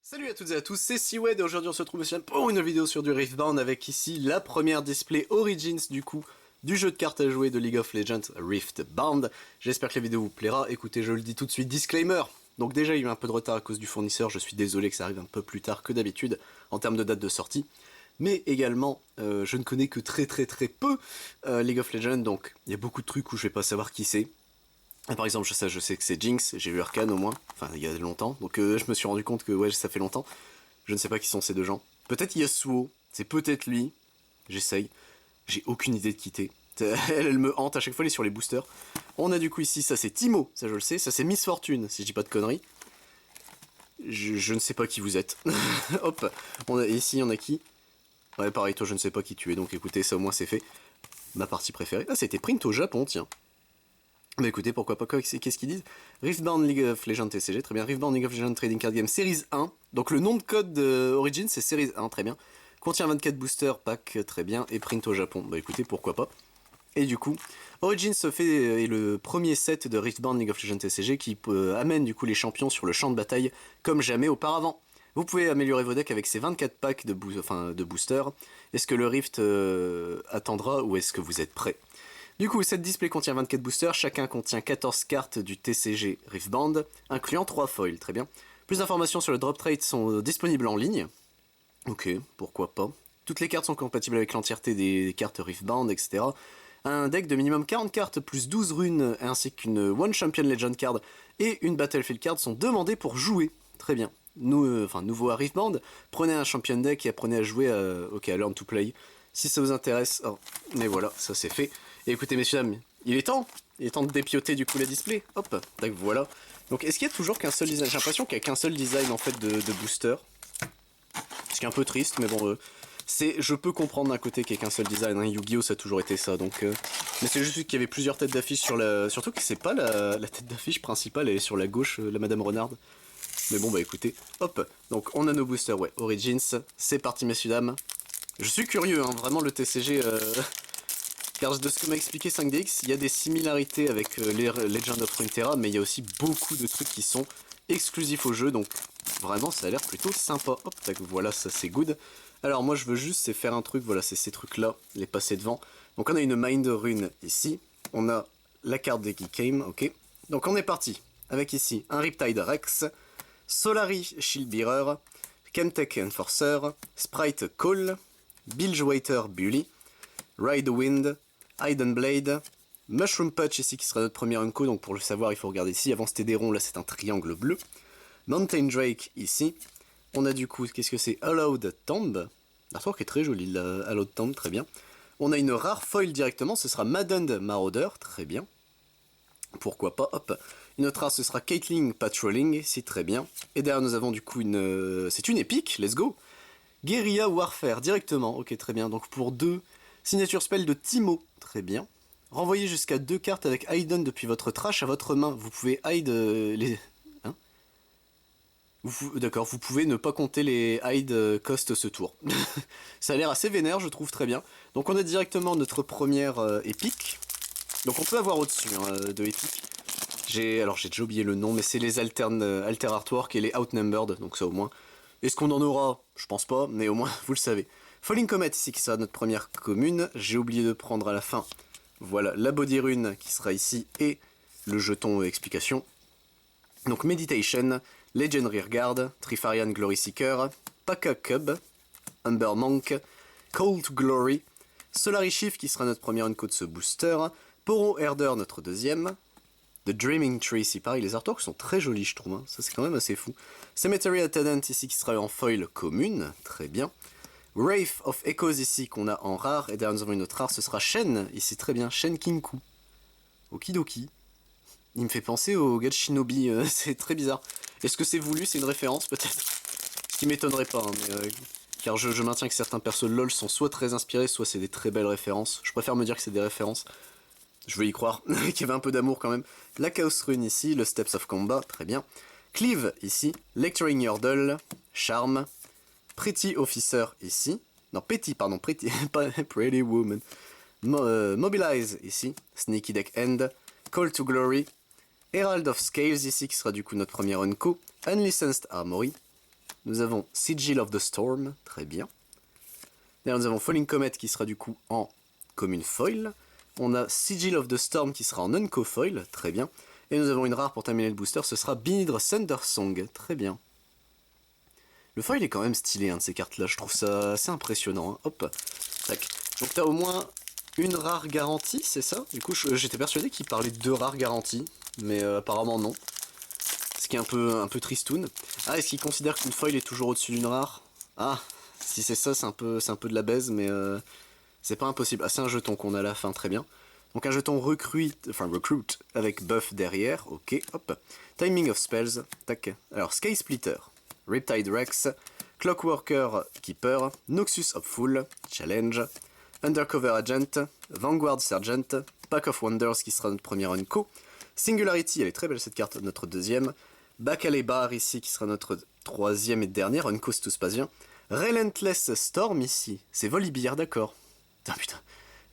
Salut à toutes et à tous, c'est Seawed et aujourd'hui on se retrouve pour une vidéo sur du Riftbound avec ici la première display Origins du coup du jeu de cartes à jouer de League of Legends Riftbound. J'espère que la vidéo vous plaira. Écoutez, je le dis tout de suite, disclaimer. Donc déjà il y a eu un peu de retard à cause du fournisseur, je suis désolé que ça arrive un peu plus tard que d'habitude en termes de date de sortie. Mais également, je ne connais que très peu League of Legends, donc il y a beaucoup de trucs où je vais pas savoir qui c'est. Par exemple, je sais que c'est Jinx, j'ai vu Arcane au moins, enfin il y a longtemps, donc je me suis rendu compte que ouais, ça fait longtemps. Je ne sais pas qui sont ces deux gens. Peut-être Yasuo, c'est peut-être lui, j'essaye, j'ai aucune idée de quitter. Elle me hante, à chaque fois elle est sur les boosters. On a du coup ici, ça c'est Timo, ça je le sais, ça c'est Miss Fortune, si je dis pas de conneries. Je ne sais pas qui vous êtes. Hop, ici on a qui? Ouais pareil, toi je ne sais pas qui tu es, donc écoutez, ça au moins c'est fait. Ma partie préférée, ah c'était print au Japon, tiens. Bah écoutez, pourquoi pas, qu'est-ce qu'ils disent? Riftbound League of Legends TCG, très bien. Riftbound League of Legends Trading Card Game Series 1. Donc le nom de code de Origin c'est Series 1, très bien. Contient 24 boosters, pack, très bien. Et print au Japon, bah écoutez, pourquoi pas. Et du coup, Origins est le premier set de Riftbound League of Legends TCG qui amène du coup les champions sur le champ de bataille comme jamais auparavant. Vous pouvez améliorer vos decks avec ces 24 packs de boosters. Est-ce que le Rift attendra ou est-ce que vous êtes prêts? Du coup, cette display contient 24 boosters, chacun contient 14 cartes du TCG Riftbound, incluant 3 foils, très bien. Plus d'informations sur le drop trade sont disponibles en ligne. Ok, pourquoi pas. Toutes les cartes sont compatibles avec l'entièreté des cartes Riftbound, etc. Un deck de minimum 40 cartes plus 12 runes, ainsi qu'une One Champion Legend card et une Battlefield card sont demandés pour jouer. Très bien. Nouveau à Riftbound, prenez un Champion deck et apprenez à jouer à Learn to Play. Si ça vous intéresse, mais voilà, ça c'est fait. Et écoutez messieurs dames, il est temps de dépioter du coup la display. Hop, tac, voilà. Donc est-ce qu'il y a toujours qu'un seul design? J'ai l'impression qu'il n'y a qu'un seul design en fait de booster. Ce qui est un peu triste, mais bon, je peux comprendre d'un côté qu'il n'y ait qu'un seul design. Hein. Yu-Gi-Oh ça a toujours été ça, donc. Mais c'est juste qu'il y avait plusieurs têtes d'affiche sur la. Surtout que c'est pas la tête d'affiche principale, elle est sur la gauche, la Madame Renard. Mais bon bah écoutez, hop. Donc on a nos boosters, ouais. Origins, c'est parti messieurs dames. Je suis curieux, hein, vraiment le TCG. Car de ce que m'a expliqué 5DX, il y a des similarités avec les Legend of Runeterra, mais il y a aussi beaucoup de trucs qui sont exclusifs au jeu, donc vraiment ça a l'air plutôt sympa. Hop, tac, voilà, ça c'est good. Alors moi je veux juste c'est faire un truc, voilà, c'est ces trucs-là, les passer devant. Donc on a une Mind Rune ici, on a la carte des Geekame, ok. Donc on est parti, avec ici un Riptide Rex, Solari Shieldbearer, Chemtech Enforcer, Sprite Call, Bilgewaiter Bully, Ride the Wind, Hidden Blade, Mushroom Patch ici qui sera notre premier unco, donc pour le savoir il faut regarder ici, avant c'était des ronds, là c'est un triangle bleu. Mountain Drake ici, on a du coup, qu'est-ce que c'est? Hallowed Tomb, l'artwork est très joli, la Hallowed Tomb, très bien. On a une rare foil directement, ce sera Maddened Marauder, très bien. Pourquoi pas, hop. Une autre rare ce sera Caitlyn Patrolling, c'est très bien. Et derrière nous avons du coup c'est une épique, let's go. Guerrilla Warfare directement, ok très bien, donc pour 2... Signature spell de Timo, très bien. Renvoyez jusqu'à 2 cartes avec Hidden depuis votre trash à votre main. Vous pouvez hide les... Hein? D'accord, vous pouvez ne pas compter les hide cost ce tour. Ça a l'air assez vénère, je trouve très bien. Donc on a directement notre première épique. Donc on peut avoir au-dessus de épique. Alors j'ai déjà oublié le nom, mais c'est les Alter Artwork et les Outnumbered, donc ça au moins. Est-ce qu'on en aura? Je pense pas, mais au moins vous le savez. Falling Comet ici qui sera notre première commune. J'ai oublié de prendre à la fin, voilà, la Body Rune qui sera ici et le jeton explication. Donc Meditation, Legend Rearguard, Trifarian Glory Seeker, Paka Cub, Umber Monk, Call to Glory, Solari Shift qui sera notre première unco de ce booster, Poro Herder notre deuxième, The Dreaming Tree ici, pareil, les artworks sont très jolis je trouve, hein. Ça c'est quand même assez fou. Cemetery Attendant ici qui sera en foil commune, très bien. Wraith of Echoes ici qu'on a en rare, et derrière nous avons une autre rare, ce sera Shen, ici très bien, Shen Kinku. Okidoki. Il me fait penser au gars de Shinobi, c'est très bizarre. Est-ce que c'est voulu, c'est une référence peut-être? Ce qui m'étonnerait pas, hein, mais, car je maintiens que certains persos LOL sont soit très inspirés, soit c'est des très belles références. Je préfère me dire que c'est des références. Je veux y croire, qu'il y avait un peu d'amour quand même. La Chaos Rune ici, le Steps of Combat, très bien. Cleave ici, Lecturing Yordle, Charme. Pretty Officer ici. Non, Petty, pardon, Pretty, pas Pretty Woman. Mobilize ici. Sneaky Deck End. Call to Glory. Herald of Scales ici, qui sera du coup notre premier unco. Unlicensed Armory. Nous avons Sigil of the Storm, très bien. Derrière, nous avons Falling Comet qui sera du coup en commune foil. On a Sigil of the Storm qui sera en unco foil, très bien. Et nous avons une rare pour terminer le booster, ce sera Binidre Thunder Song, très bien. Le foil est quand même stylé, hein, de ces cartes-là, je trouve ça assez impressionnant. Hein. Hop, tac. Donc t'as au moins une rare garantie, c'est ça? Du coup, j'étais persuadé qu'il parlait de 2 rares garanties, mais apparemment non. Ce qui est un peu tristoun. Ah, est-ce qu'il considère qu'une foil est toujours au-dessus d'une rare? Ah, si c'est ça, c'est un peu de la baise, mais c'est pas impossible. Ah, c'est un jeton qu'on a à la fin, très bien. Donc un jeton recruit avec buff derrière, ok, hop. Timing of spells, tac. Alors Sky Splitter, Riptide Rex, Clockworker Keeper, Noxus Hopeful, Challenge, Undercover Agent, Vanguard Sergeant, Pack of Wonders qui sera notre première unco, Singularity, elle est très belle cette carte, notre deuxième, Bacalé Bar ici qui sera notre troisième et dernière, unco si tout se passe bien, Relentless Storm ici, c'est Volibear, d'accord. Putain,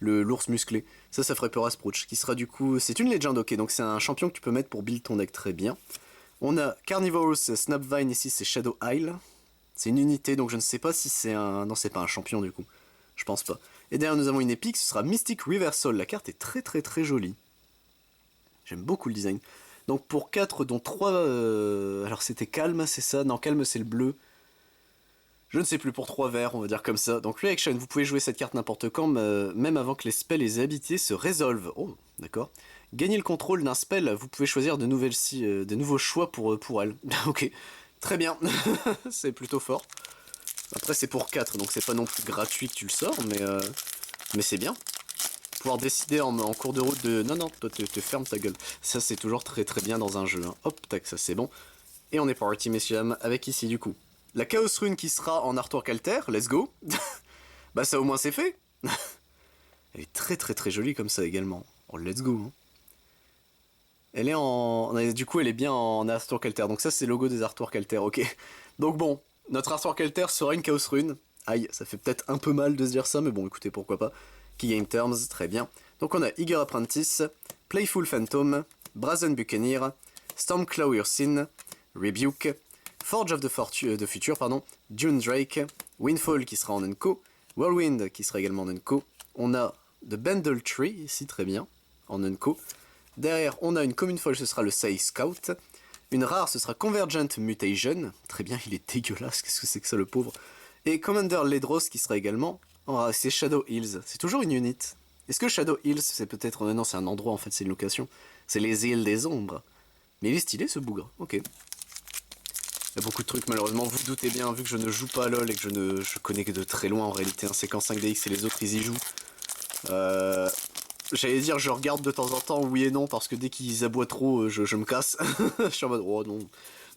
l'ours musclé, ça ferait peur à Sprouch, qui sera du coup, c'est une légende, ok, donc c'est un champion que tu peux mettre pour build ton deck, très bien. On a Carnivorous Snapvine ici, c'est Shadow Isle. C'est une unité, donc je ne sais pas si c'est un... Non, c'est pas un champion du coup. Je pense pas. Et derrière, nous avons une épique, ce sera Mystic Reversal. La carte est très jolie. J'aime beaucoup le design. Donc pour 4, dont 3... Alors c'était Calme, c'est ça? Non, Calme, c'est le bleu. Je ne sais plus, pour 3 verts, on va dire comme ça. Donc Reaction, vous pouvez jouer cette carte n'importe quand, même avant que les spells et les habilités se résolvent. Oh, d'accord. Gagner le contrôle d'un spell, vous pouvez choisir de nouveaux choix pour elle. Ok, très bien. C'est plutôt fort. Après c'est pour 4, donc c'est pas non plus gratuit que tu le sors, mais c'est bien. Pouvoir décider en cours de route de... Non, toi te ferme ta gueule. Ça c'est toujours très bien dans un jeu. Hein. Hop, tac, ça c'est bon. Et on est parti, messieurs dames, avec ici du coup la Chaos Rune qui sera en artwork alter, let's go. Bah ça au moins c'est fait. Elle est très jolie comme ça également. Oh, let's go. Hein. Elle est en... Du coup, elle est bien en artwork alter. Donc ça, c'est le logo des artwork alter, ok. Donc bon, notre artwork alter sera une Chaos Rune. Aïe, ça fait peut-être un peu mal de se dire ça, mais bon, écoutez, pourquoi pas. Key Game Terms, très bien. Donc on a Eager Apprentice, Playful Phantom, Brazen Buccaneer, Stormclaw Ursine, Rebuke, Forge of the Future, Dune Drake, Windfall qui sera en unco, Whirlwind qui sera également en unco. On a The Bundle Tree, ici très bien, en unco. Derrière, on a une commune folle, ce sera le Sai Scout. Une rare, ce sera Convergent Mutation. Très bien, il est dégueulasse, qu'est-ce que c'est que ça le pauvre. Et Commander Ledros qui sera également en rare, c'est Shadow Hills. C'est toujours une unit. Est-ce que Shadow Hills, c'est peut-être... non, c'est un endroit en fait, c'est une location. C'est les îles des ombres. Mais il est stylé ce bougre, ok. Il y a beaucoup de trucs, malheureusement, vous doutez bien, vu que je ne joue pas à LoL et que je connais que de très loin en réalité, un séquence 5DX et les autres ils y jouent. J'allais dire je regarde de temps en temps, oui et non, parce que dès qu'ils aboient trop, je me casse. Je suis en mode, oh non.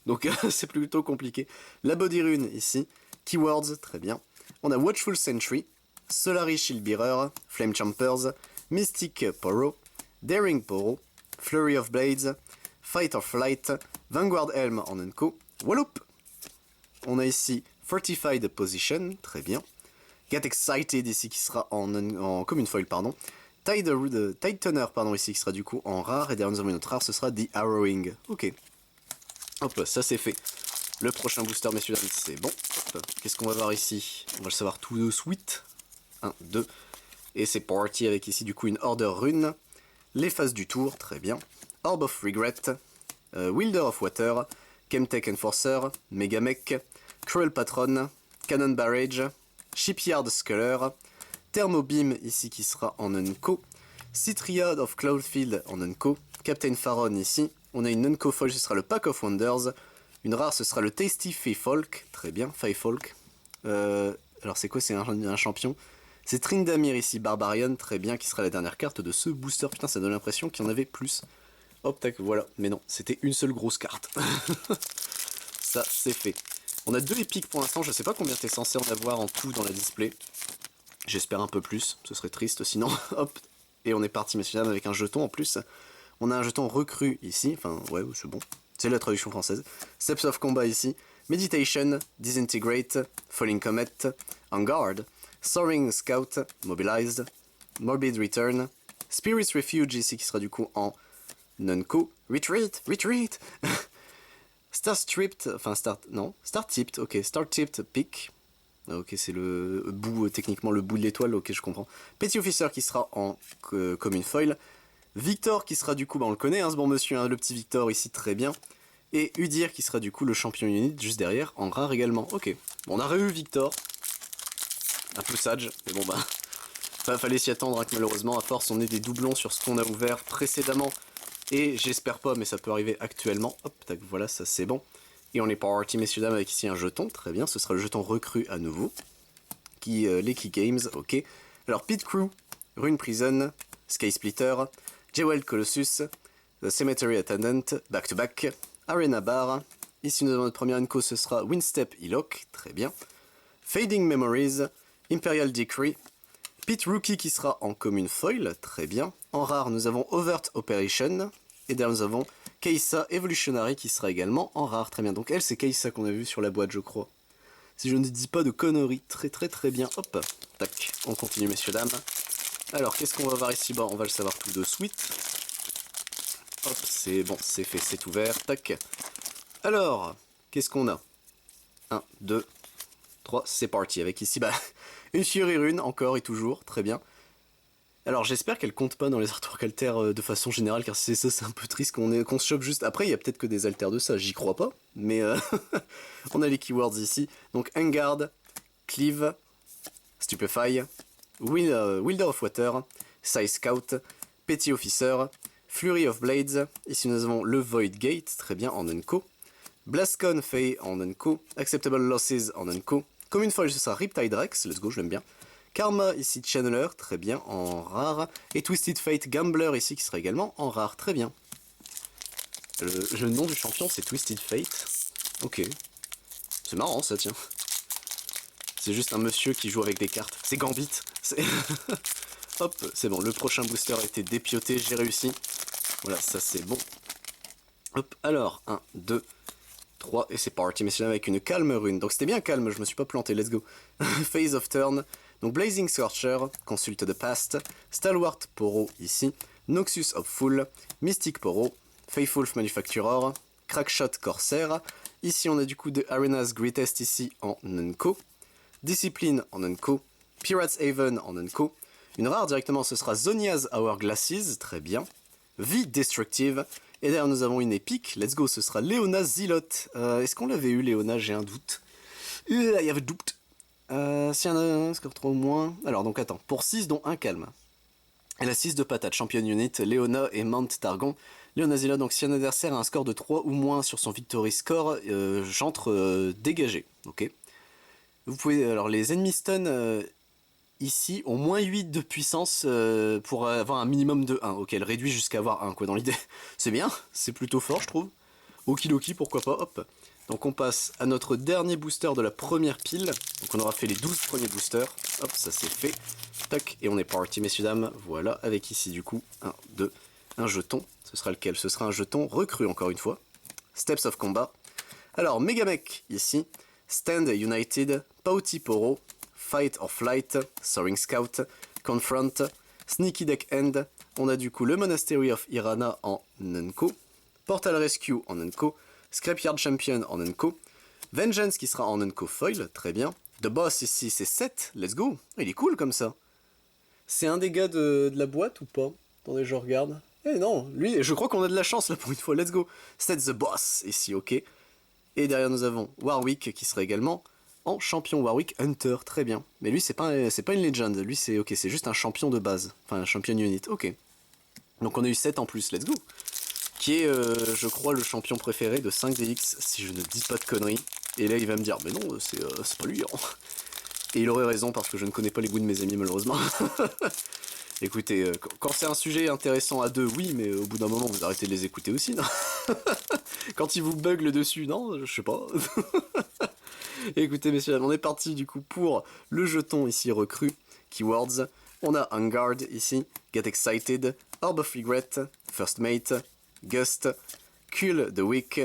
Donc c'est plutôt compliqué. La Body Rune ici, Keywords, très bien. On a Watchful Sentry, Solari Shieldbearer, Flame Champers, Mystic Poro, Daring Poro, Flurry of Blades, Fight or Flight, Vanguard Helm en unco, Wallop. On a ici Fortified Position, très bien. Get Excited ici qui sera en commune foil, Tightener, ici qui sera du coup en rare, et derrière nous avons une autre rare, ce sera The Arrowing. Ok. Hop, ça c'est fait. Le prochain booster, messieurs dames, c'est bon. Qu'est-ce qu'on va voir ici? On va le savoir tout de suite. 1, 2. Et c'est parti avec ici du coup une Order Rune. Les phases du tour, très bien. Orb of Regret, Wielder of Water, Chemtech Enforcer, Megamech, Cruel Patron, Cannon Barrage, Shipyard Sculler, Thermo Beam ici qui sera en unco, Citriad of Cloudfield en unco, Captain Faron ici, on a une unco foil, ce sera le Pack of Wonders, une rare ce sera le Tasty Feyfolk, très bien, Feyfolk, alors c'est quoi, c'est un champion, c'est Tryndamere ici, Barbarian, très bien, qui sera la dernière carte de ce booster, putain ça donne l'impression qu'il y en avait plus, hop tac, voilà, mais non, c'était une seule grosse carte, ça c'est fait. On a 2 épiques pour l'instant, je sais pas combien t'es censé en avoir en tout dans la display. J'espère un peu plus, ce serait triste sinon. Hop, et on est parti messieurs dames avec un jeton en plus. On a un jeton recru ici, enfin ouais c'est bon, c'est la traduction française. Steps of Combat ici, Meditation, Disintegrate, Falling Comet, On Guard, Soaring Scout, Mobilized, Morbid Return, Spirit's Refuge ici qui sera du coup en Nunco, Retreat, Star-Tipped, ok, Star-Tipped Pick. Ok, c'est le bout, techniquement le bout de l'étoile, ok, je comprends. Petty Officer qui sera en commune foil. Victor qui sera du coup, bah on le connaît, hein, ce bon monsieur, hein, le petit Victor ici, très bien. Et Udyr qui sera du coup le champion unit juste derrière, en rare également. Ok, bon, on a eu Victor. Un peu sage, mais bon bah... fallait s'y attendre, hein, que malheureusement, à force, on ait des doublons sur ce qu'on a ouvert précédemment. Et j'espère pas, mais ça peut arriver actuellement. Hop, tac, voilà, ça c'est bon. Et on est parti, messieurs dames, avec ici un jeton, très bien, ce sera le jeton recru à nouveau. Les Key Games, ok. Alors, Pit Crew, Rune Prison, Sky Splitter, Jewel Colossus, The Cemetery Attendant, Back to Back, Arena Bar. Ici, nous avons notre première inco, ce sera Windstep Ilok, très bien. Fading Memories, Imperial Decree, Pit Rookie qui sera en commune foil, très bien. En rare, nous avons Overt Operation. Et derrière, nous avons Kai'Sa Evolutionary qui sera également en rare, très bien. Donc elle, c'est Kai'Sa qu'on a vu sur la boîte, je crois. Si je ne dis pas de conneries, très bien. Hop, tac, on continue, messieurs, dames. Alors, qu'est-ce qu'on va voir ici? Bon, on va le savoir tout de suite. Hop, c'est bon, c'est fait, c'est ouvert, tac. Alors, qu'est-ce qu'on a? 1, 2, 3, c'est parti. Avec ici, bah, une Fury Rune, encore et toujours, très bien. Alors j'espère qu'elle compte pas dans les artworks alters de façon générale, car si c'est ça, c'est un peu triste qu'on se chope juste. Après, il y a peut-être que des alters de ça, j'y crois pas, mais on a les keywords ici. Donc Engard, Cleave, Stupefy, Wielder of Water, Psy Scout, Petty Officer, Flurry of Blades. Ici nous avons le Void Gate, très bien, en Unco. Blastcon Fae en Unco, Acceptable Losses en Unco. Commune Foil, ce sera Riptide Rex, let's go, je l'aime bien. Karma ici Channeler, très bien, en rare. Et Twisted Fate Gambler ici qui sera également en rare, très bien. Le nom du champion c'est Twisted Fate. Ok. C'est marrant ça, tiens. C'est juste un monsieur qui joue avec des cartes. C'est Gambit. Hop, c'est bon, le prochain booster a été dépioté, j'ai réussi. Voilà, ça c'est bon. Hop, alors, 1, 2, 3, et c'est parti, messieurs, avec une calme rune. Donc c'était bien calme, je me suis pas planté, let's go. Phase of Turn. Donc Blazing Scorcher, Consult the Past, Stalwart Poro ici, Noxus of Fool, Mystic Poro, Faithful Manufacturer, Crackshot Corsair. Ici on a du coup de Arena's Greatest ici en Unco, Discipline en Unco, Pirates Haven en Unco. Une rare directement ce sera Zonia's Hourglasses, très bien. V Destructive. Et derrière nous avons une épique, let's go, ce sera Leona Zealot. Est-ce qu'on l'avait eu Leona? J'ai un doute. Il y avait doute. Si un score 3 ou moins. Alors donc attends, pour 6 dont un calme. Elle a 6 de patate, Champion Unit, Leona et Mount Targon. Leona Zilla, donc si un adversaire a un score de 3 ou moins sur son Victory Score, j'entre dégagé. Ok. Vous pouvez. Alors les ennemis stun ici ont moins 8 de puissance pour avoir un minimum de 1. Ok, elle réduit jusqu'à avoir 1 quoi dans l'idée. C'est bien, c'est plutôt fort je trouve. Okidoki, pourquoi pas, hop. Donc on passe à notre dernier booster de la première pile. Donc on aura fait les 12 premiers boosters. Hop, ça c'est fait. Tac, et on est parti, messieurs, dames. Voilà, avec ici du coup, 1, 2, un jeton. Ce sera lequel? Ce sera un jeton recru encore une fois. Steps of Combat. Alors, Megamech ici. Stand United, Pauti Poro, Fight or Flight, Soaring Scout, Confront, Sneaky Deck End. On a du coup le Monastery of Irana en Unco. Portal Rescue en Unco. Scrapyard Champion en Unco. Vengeance qui sera en Unco Foil, très bien. The Boss ici c'est 7, let's go. Il est cool comme ça. C'est un des gars de la boîte ou pas? Attendez, je regarde. Eh non, lui, je crois qu'on a de la chance là pour une fois, let's go. C'est The Boss ici, ok. Et derrière nous avons Warwick qui sera également en champion Warwick Hunter, très bien. Mais lui c'est pas une legend, lui c'est ok, c'est juste un champion de base. Enfin un champion unit, ok. Donc on a eu 7 en plus, let's go. Qui est, je crois, le champion préféré de 5DX, si je ne dis pas de conneries. Et là, il va me dire, mais non, c'est pas lui. Hein. Et il aurait raison, parce que je ne connais pas les goûts de mes amis, malheureusement. Écoutez, quand c'est un sujet intéressant à deux, oui, mais au bout d'un moment, vous arrêtez de les écouter aussi, non? Quand ils vous buglent dessus, non? Je sais pas. Écoutez, messieurs, on est parti, du coup, pour le jeton, ici, recru. Keywords. On a Unguard, ici. Get Excited. Orb of Regret. First Mate. Gust, Kill the Weak,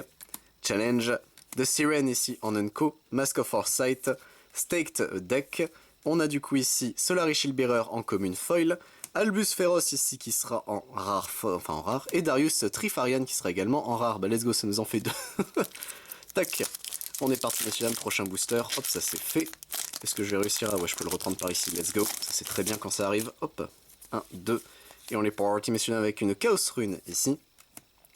Challenge, The Siren ici en Unco, Mask of Foresight, Staked Deck. On a du coup ici Solari Shieldbearer en commune foil, Albus Féroce ici qui sera en rare, et Darius Trifarian qui sera également en rare. Bah let's go, ça nous en fait 2. Tac. On est parti, messieurs dames, prochain booster. Hop, ça c'est fait. Est-ce que je vais réussir? Ah ouais, je peux le reprendre par ici, let's go. Ça c'est très bien quand ça arrive. Hop, 1, 2. Et on est parti, messieurs dames, avec une Chaos Rune ici.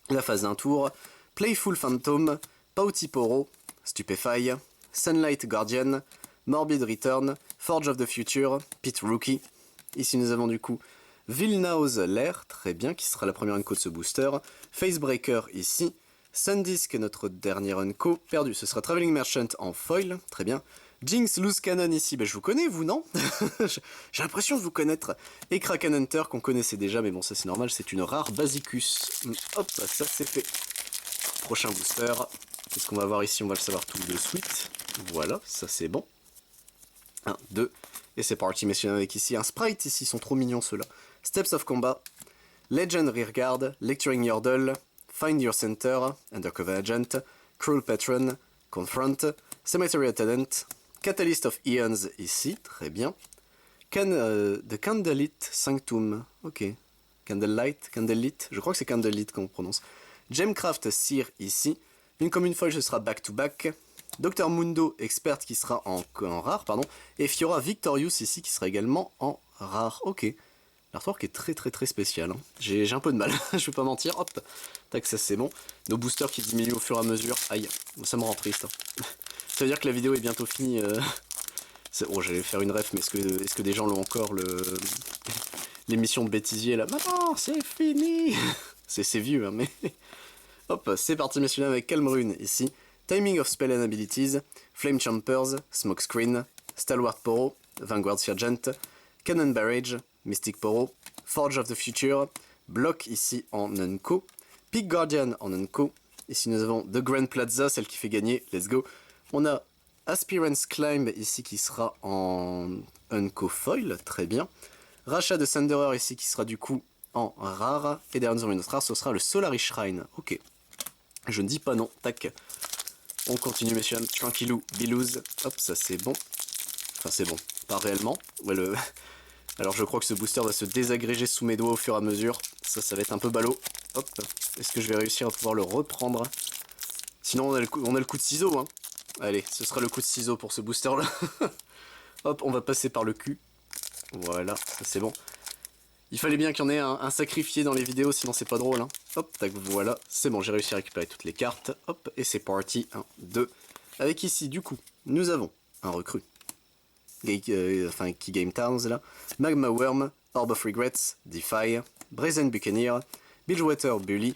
La phase d'un tour. Playful Phantom, Pautiporo, Stupefy, Sunlight Guardian, Morbid Return, Forge of the Future, Pit Rookie. Ici nous avons du coup Vilnao's Lair, très bien, qui sera la première unco de ce booster. Facebreaker ici. Sundisk, notre dernier unco. Perdu, ce sera Traveling Merchant en foil, très bien. Jinx Loose Cannon ici, ben je vous connais vous, non? J'ai l'impression de vous connaître. Et Kraken Hunter qu'on connaissait déjà, mais bon ça c'est normal, c'est une rare Basicus. Hop, ça c'est fait. Prochain booster. Qu'est-ce qu'on va voir ici? On va le savoir tout de suite. Voilà, ça c'est bon. 1, 2. Et c'est parti, messieurs, avec ici un sprite. Ici, ils sont trop mignons ceux-là. Steps of Combat. Legend Rearguard. Lecturing Yordle. Find Your Center. Undercover Agent. Cruel Patron. Confront. Cemetery Attendant. Catalyst of Eons ici. Très bien. The Candlelit Sanctum. Ok. Candlelit. Je crois que c'est Candlelit qu'on prononce. Gemcraft Seer ici. Une commune foil, ce sera back-to-back. Dr Mundo Expert qui sera en rare, pardon. Et Fiora Victorious ici qui sera également en rare. Ok. L'artwork est très spécial. Hein. J'ai un peu de mal, je vais pas mentir. Hop. Tac, ça c'est bon. Nos boosters qui diminuent au fur et à mesure. Aïe, ça me rend triste. Hein. Ça veut dire que la vidéo est bientôt finie. Oh, j'allais faire une ref, mais est-ce que des gens l'ont encore l'émission de bêtisier là? Maman, c'est fini. C'est vieux, hein, mais... Hop, c'est parti, messieurs, avec Calm Rune ici. Timing of Spell and Abilities, Flame Champers, Smokescreen, Stalwart Poro, Vanguard Sergeant, Cannon Barrage, Mystic Poro, Forge of the Future, Block ici en Unco, Peak Guardian en Unco. Ici nous avons The Grand Plaza, celle qui fait gagner, let's go. On a Aspirant's Climb ici qui sera en Unco Foil, très bien. Rachat de Thunderer ici qui sera du coup en rare. Et derrière nous avons une autre rare, ce sera le Solari Shrine, ok. Je ne dis pas non, tac. On continue, messieurs, tranquillou, bilouz. Hop, ça c'est bon. Enfin, c'est bon, pas réellement. Ouais, Alors, je crois que ce booster va se désagréger sous mes doigts au fur et à mesure. Ça va être un peu ballot. Hop, est-ce que je vais réussir à pouvoir le reprendre? Sinon, on a le coup de ciseau, hein. Allez, ce sera le coup de ciseau pour ce booster-là. Hop, on va passer par le cul. Voilà, ça c'est bon. Il fallait bien qu'il y en ait un sacrifié dans les vidéos, sinon c'est pas drôle. Hein. Hop, tac, voilà. C'est bon, j'ai réussi à récupérer toutes les cartes. Hop, et c'est parti. 1, 2. Avec ici, du coup, nous avons un recrue. Key Game Towns, là. Magma Worm, Orb of Regrets, Defy, Brazen Buccaneer, Bilgewater Bully,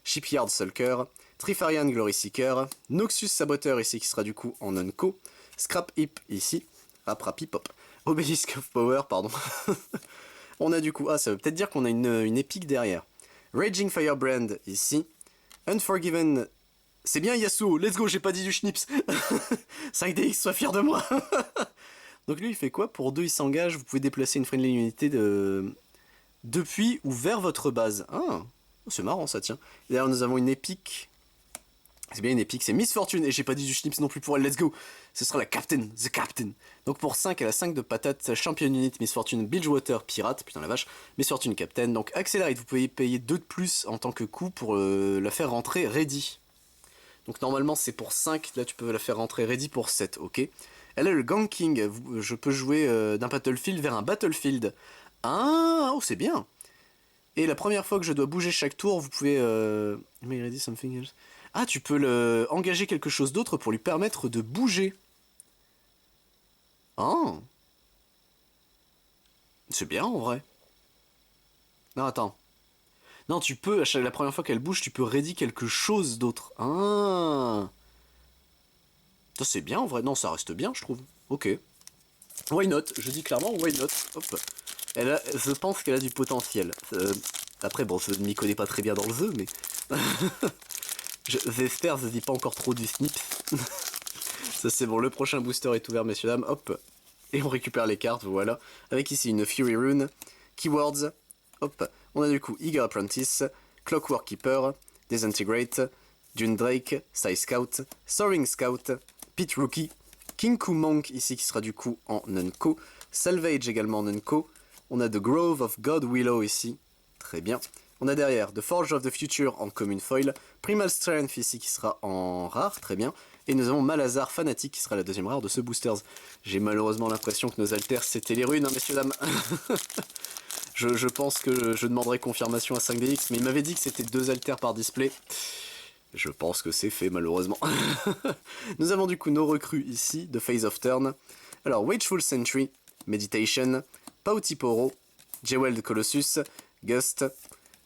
Shipyard Sulker, Trifarian Glory Seeker, Noxus Saboteur ici qui sera du coup en Unco, Scrap Hip ici, Hip-Hop, Obelisk of Power, pardon. On a du coup, ça veut peut-être dire qu'on a une épique derrière. Raging Firebrand ici. Unforgiven. C'est bien Yasuo, let's go, j'ai pas dit du schnips. 5DX, sois fier de moi. Donc lui il fait quoi? Pour 2 il s'engage, vous pouvez déplacer une friendly unité depuis ou vers votre base. Ah, c'est marrant ça, tiens. Et d'ailleurs nous avons une épique. C'est bien une épique, c'est Miss Fortune, et j'ai pas dit du schnips non plus pour elle, let's go. Ce sera la The Captain. Donc pour 5, elle a 5 de patates, Champion Unit, Miss Fortune, Bilgewater, Pirate, putain la vache, Miss Fortune, Captain. Donc Accelerate, vous pouvez payer 2 de plus en tant que coût pour la faire rentrer ready. Donc normalement c'est pour 5, là tu peux la faire rentrer ready pour 7, ok. Elle a le Ganking, je peux jouer d'un battlefield vers un battlefield. Ah, oh c'est bien. Et la première fois que je dois bouger chaque tour, vous pouvez... Make ready something else. Ah, tu peux engager quelque chose d'autre pour lui permettre de bouger. Ah. C'est bien en vrai. Non, attends. Non, tu peux, la première fois qu'elle bouge, tu peux ready quelque chose d'autre. Ah. Ça c'est bien en vrai. Non, ça reste bien, je trouve. Ok. Why not? Je dis clairement why not. Hop. Je pense qu'elle a du potentiel. Après, bon, je ne m'y connais pas très bien dans le jeu, mais... J'espère, je dis pas encore trop du snip. Ça c'est bon, le prochain booster est ouvert, messieurs dames. Hop. Et on récupère les cartes, voilà. Avec ici une Fury Rune. Keywords. Hop. On a du coup Eager Apprentice, Clockwork Keeper, Disintegrate, Dune Drake, Sky Scout, Soaring Scout, Pit Rookie, Kinku Monk ici qui sera du coup en Nunco, Salvage également en Nunco. On a The Grove of God Willow ici. Très bien. On a derrière The Forge of the Future en commune foil, Primal Strength ici qui sera en rare, très bien, et nous avons Malazar Fanatic qui sera la deuxième rare de ce boosters. J'ai malheureusement l'impression que nos alters c'était les runes, hein, messieurs dames. je pense que je demanderai confirmation à 5DX, mais il m'avait dit que c'était 2 alters par display. Je pense que c'est fait malheureusement. Nous avons du coup nos recrues ici, de Phase of Turn. Alors Wageful Sentry, Meditation, Pautiporo, Jeweled Colossus, Gust,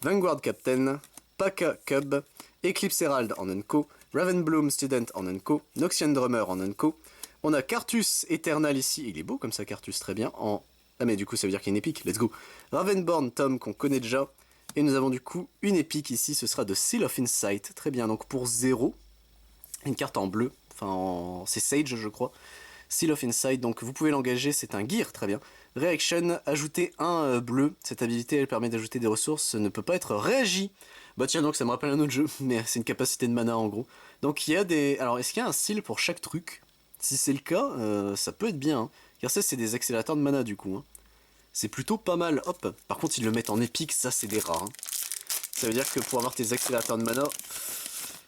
Vanguard Captain, Paka Cub, Eclipse Herald en Unco, Ravenbloom Student en Unco, Noxian Drummer en Unco. On a Cartus Eternal ici, il est beau comme ça Cartus, très bien, en... Ah mais du coup ça veut dire qu'il y a une épique, let's go. Ravenborn Tom qu'on connaît déjà. Et nous avons du coup une épique ici, ce sera de Seal of Insight, très bien, donc pour 0, une carte en bleu, enfin c'est Sage je crois. Seal of Insight, donc vous pouvez l'engager, c'est un gear, très bien. Reaction, ajouter un bleu, cette habilité elle permet d'ajouter des ressources, ne peut pas être réagi. Bah tiens donc ça me rappelle un autre jeu, mais c'est une capacité de mana en gros. Donc il y a des... Alors est-ce qu'il y a un seal pour chaque truc? Si c'est le cas, ça peut être bien, hein. Car ça c'est des accélérateurs de mana du coup, hein. C'est plutôt pas mal, hop. Par contre ils le mettent en épique, ça c'est des rares, hein. Ça veut dire que pour avoir tes accélérateurs de mana...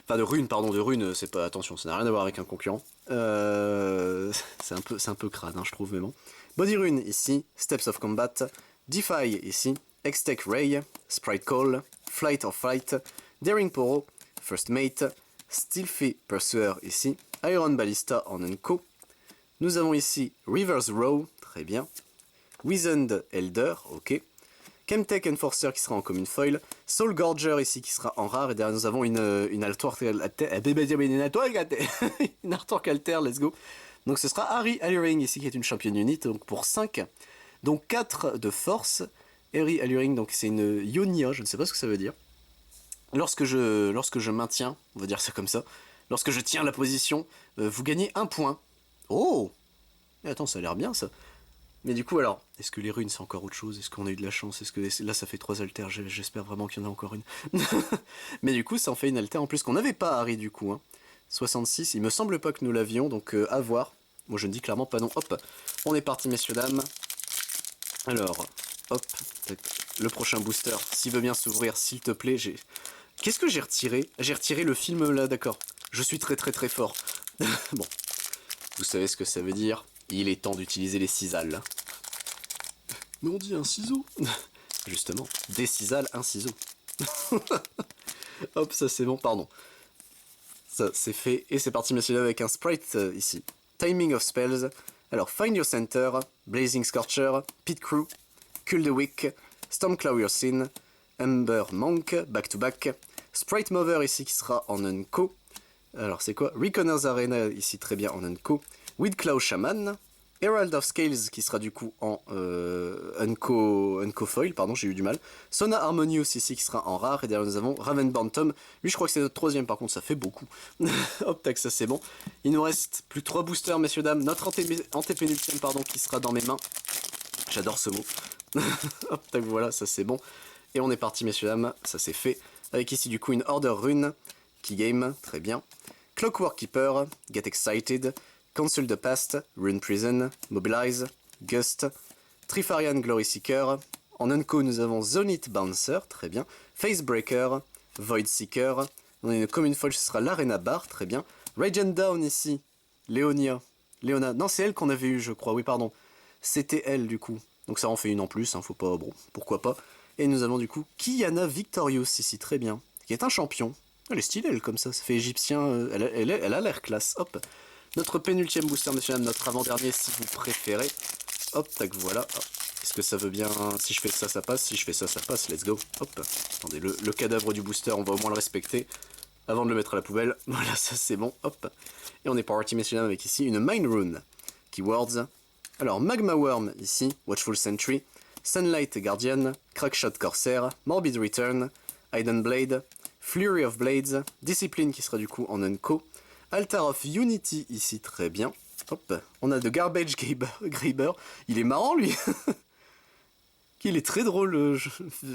Enfin de runes, pardon, de runes, c'est pas... Attention, ça n'a rien à voir avec un concurrent. C'est un peu crade, hein, je trouve, mais bon. Body Rune ici, Steps of Combat, Defy ici, Hextech Ray, Sprite Call, Flight or Fight, Daring Poro, First Mate, Stealthy Pursuer ici, Iron Ballista en Unco. Nous avons ici Reverse Row, très bien. Wizened Elder, ok. Chemtech Enforcer qui sera en commune foil, Soul Gorger ici qui sera en rare, et derrière nous avons une Artwork Alter, let's go. Donc ce sera Harry Alluring ici qui est une championne unit, donc pour 5, donc 4 de force. Harry Alluring, donc c'est une Ionia, je ne sais pas ce que ça veut dire. Lorsque je maintiens, on va dire ça comme ça, lorsque je tiens la position, vous gagnez 1 point. Oh! Et attends, ça a l'air bien ça. Mais du coup, alors, est-ce que les runes c'est encore autre chose? Est-ce qu'on a eu de la chance? Est-ce que là ça fait 3 alters? J'espère vraiment qu'il y en a encore une. Mais du coup, ça en fait une alter en plus qu'on n'avait pas Harry du coup, hein. 66, il me semble pas que nous l'avions, donc à voir. Moi je ne dis clairement pas non. Hop, on est parti messieurs dames. Alors, hop, le prochain booster, s'il veut bien s'ouvrir, s'il te plaît. Qu'est-ce que j'ai retiré? J'ai retiré le film là, d'accord. Je suis très très très fort. Bon, vous savez ce que ça veut dire. Il est temps d'utiliser les cisales. Mais on dit un ciseau. Justement, des cisales, un ciseau. Hop, ça c'est bon, pardon. Ça c'est fait, et c'est parti messieurs avec un sprite ici. Timing of Spells. Alors, Find Your Center, Blazing Scorcher, Pit Crew, Cull the Wick, Stormclaw Your Sin, Ember Monk, Back to Back, Sprite Mover ici qui sera en Unco. Alors c'est quoi? Reconner's Arena ici très bien en Unco. Weedclaw Shaman, Herald of Scales qui sera du coup en Unco Foil, pardon j'ai eu du mal. Sona Harmonious ici qui sera en rare, et derrière nous avons Ravenborn Tom. Lui je crois que c'est notre troisième, par contre ça fait beaucoup. Hop tac, ça c'est bon. Il nous reste plus 3 boosters messieurs dames, notre antépénultième pardon qui sera dans mes mains. J'adore ce mot. Hop tac, voilà, ça c'est bon. Et on est parti messieurs dames, ça c'est fait. Avec ici du coup une Order Rune, Keygame, très bien. Clockwork Keeper, Get Excited, Council the Past, Rune Prison, Mobilize, Gust, Trifarian Glory Seeker. En Unco nous avons Zonith Bouncer, très bien. Facebreaker, Void Seeker. On a une commune folle, ce sera l'Arena Bar, très bien. Radiant Down ici, Léona, non c'est elle qu'on avait eu je crois, oui pardon. C'était elle du coup. Donc ça en fait une en plus, hein, faut pas, bon, pourquoi pas. Et nous avons du coup Kiana Victorious ici, très bien. Qui est un champion. Elle est stylée elle comme ça fait égyptien, elle a l'air classe, hop. Notre pénultième booster, messieurs dames, notre avant-dernier si vous préférez. Hop, tac, voilà. Est-ce que ça veut bien... Si je fais ça, ça passe. Si je fais ça, ça passe. Let's go. Hop. Attendez, le cadavre du booster, on va au moins le respecter. Avant de le mettre à la poubelle. Voilà, ça c'est bon. Hop. Et on est parti, messieurs dames, avec ici une Mind Rune. Keywords. Alors, Magma Worm, ici. Watchful Sentry. Sunlight Guardian. Crackshot Corsair. Morbid Return. Hidden Blade. Flurry of Blades. Discipline qui sera du coup en Unco. Altar of Unity ici, très bien. Hop, on a de Garbage Graber. Il est marrant lui. Il est très drôle.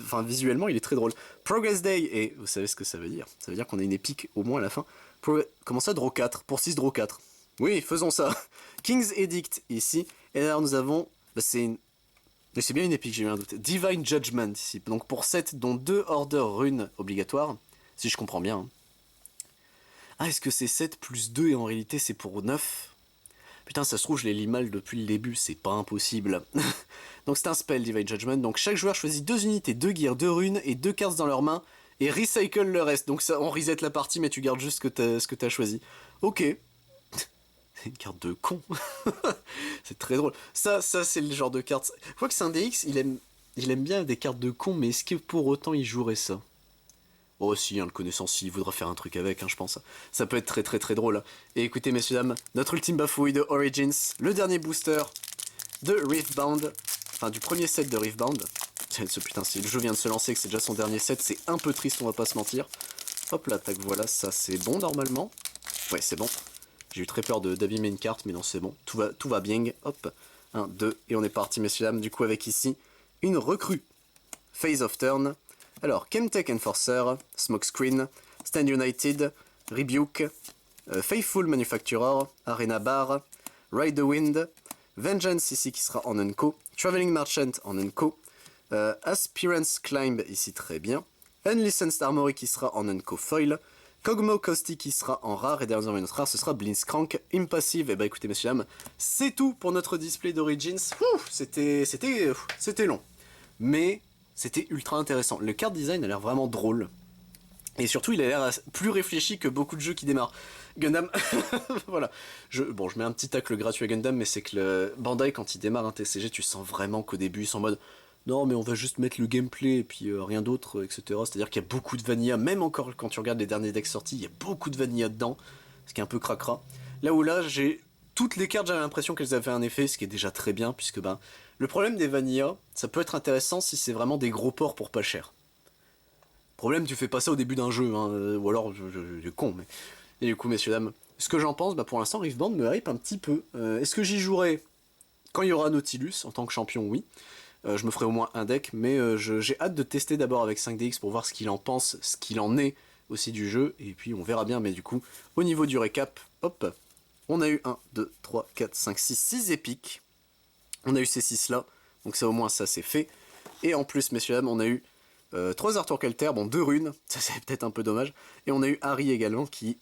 Enfin, visuellement, il est très drôle. Progress Day, et vous savez ce que ça veut dire? Ça veut dire qu'on a une épique au moins à la fin. Comment ça, draw 4? Pour 6 draw 4. Oui, faisons ça. King's Edict ici. Et alors nous avons... Bah, c'est une... Mais c'est bien une épique, j'ai eu un doute. Divine Judgment ici. Donc pour 7, dont 2 Order runes obligatoires, si je comprends bien. Hein. Ah, est-ce que c'est 7 plus 2 et en réalité c'est pour 9? Putain, ça se trouve, je les lis mal depuis le début, c'est pas impossible. Donc c'est un spell, Divine Judgment. Donc chaque joueur choisit 2 unités, 2 gears, 2 runes et 2 cartes dans leurs mains et recycle le reste. Donc ça, on reset la partie, mais tu gardes juste ce que t'as choisi. Ok. C'est une carte de con. C'est très drôle. Ça c'est le genre de carte. Je crois que Syndex, il aime bien des cartes de con, mais est-ce que pour autant il jouerait ça? Oh si, hein, le connaissant, s'il voudra faire un truc avec, hein, je pense. Ça peut être très très très drôle. Et écoutez, messieurs dames, notre ultime bafouille de Origins, le dernier booster de Riftbound, enfin du premier set de Riftbound. Ce putain, si le jeu vient de se lancer, que c'est déjà son dernier set, c'est un peu triste, on va pas se mentir. Hop là, tac, voilà, ça c'est bon normalement. Ouais, c'est bon. J'ai eu très peur d'abîmer une carte, mais non, c'est bon. Tout va bien. Hop, 1, 2, et on est parti, messieurs dames, du coup avec ici, une recrue. Phase of Turn. Alors, Chemtech Enforcer, Smokescreen, Stand United, Rebuke, Faithful Manufacturer, Arena Bar, Ride the Wind, Vengeance ici qui sera en Unco, Traveling Merchant en Unco, Aspirant's Climb ici très bien, Unlicensed Armory qui sera en Unco Foil, Kog'Maw Caustic qui sera en rare, et derrière notre rare ce sera Blitzcrank Impassive. Et bah écoutez messieurs dames, c'est tout pour notre display d'Origins. C'était long, mais c'était ultra intéressant. Le card design a l'air vraiment drôle. Et surtout, il a l'air plus réfléchi que beaucoup de jeux qui démarrent. Gundam, voilà. Je mets un petit tacle gratuit à Gundam, mais c'est que le Bandai, quand il démarre un TCG, tu sens vraiment qu'au début, ils sont en mode non, mais on va juste mettre le gameplay et puis rien d'autre, etc. C'est-à-dire qu'il y a beaucoup de vanilla, même encore quand tu regardes les derniers decks sortis, il y a beaucoup de vanilla dedans, ce qui est un peu cracra. Là où là, toutes les cartes, j'avais l'impression qu'elles avaient un effet, ce qui est déjà très bien, puisque le problème des vanilla, ça peut être intéressant si c'est vraiment des gros ports pour pas cher. Problème, tu fais pas ça au début d'un jeu, hein, ou alors je con, mais... Et du coup, messieurs, dames, ce que j'en pense, pour l'instant, Riftbound me hype un petit peu. Est-ce que j'y jouerai quand il y aura Nautilus, en tant que champion, oui. Je me ferai au moins un deck, mais j'ai hâte de tester d'abord avec 5DX pour voir ce qu'il en pense, ce qu'il en est aussi du jeu, et puis on verra bien, mais du coup, au niveau du récap, hop, on a eu 1, 2, 3, 4, 5, 6 épiques. On a eu ces 6 là, donc ça au moins ça c'est fait. Et en plus, messieurs, dames, on a eu 3 Arthur Kelter, bon 2 runes, ça c'est peut-être un peu dommage. Et on a eu Harry également qui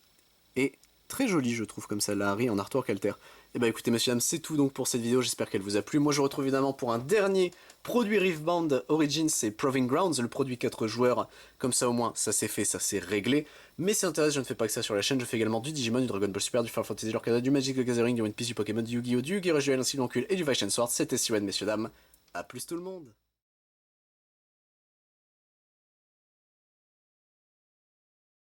est très joli je trouve comme ça, la Harry en Arthur Kelter. Et bah écoutez messieurs dames, c'est tout donc pour cette vidéo, j'espère qu'elle vous a plu. Moi je vous retrouve évidemment pour un dernier produit Riftbound Origins, c'est Proving Grounds, le produit 4 joueurs. Comme ça au moins ça c'est fait, ça c'est réglé. Mais si ça intéresse, je ne fais pas que ça sur la chaîne, je fais également du Digimon, du Dragon Ball Super, du Final Fantasy, du Magic the Gathering, du One Piece, du Pokémon, du Yu-Gi-Oh, du Yu-Gi-Oh! Ainsi que l'Oncule et du Vashon Sword. C'était Siwen messieurs dames, à plus tout le monde.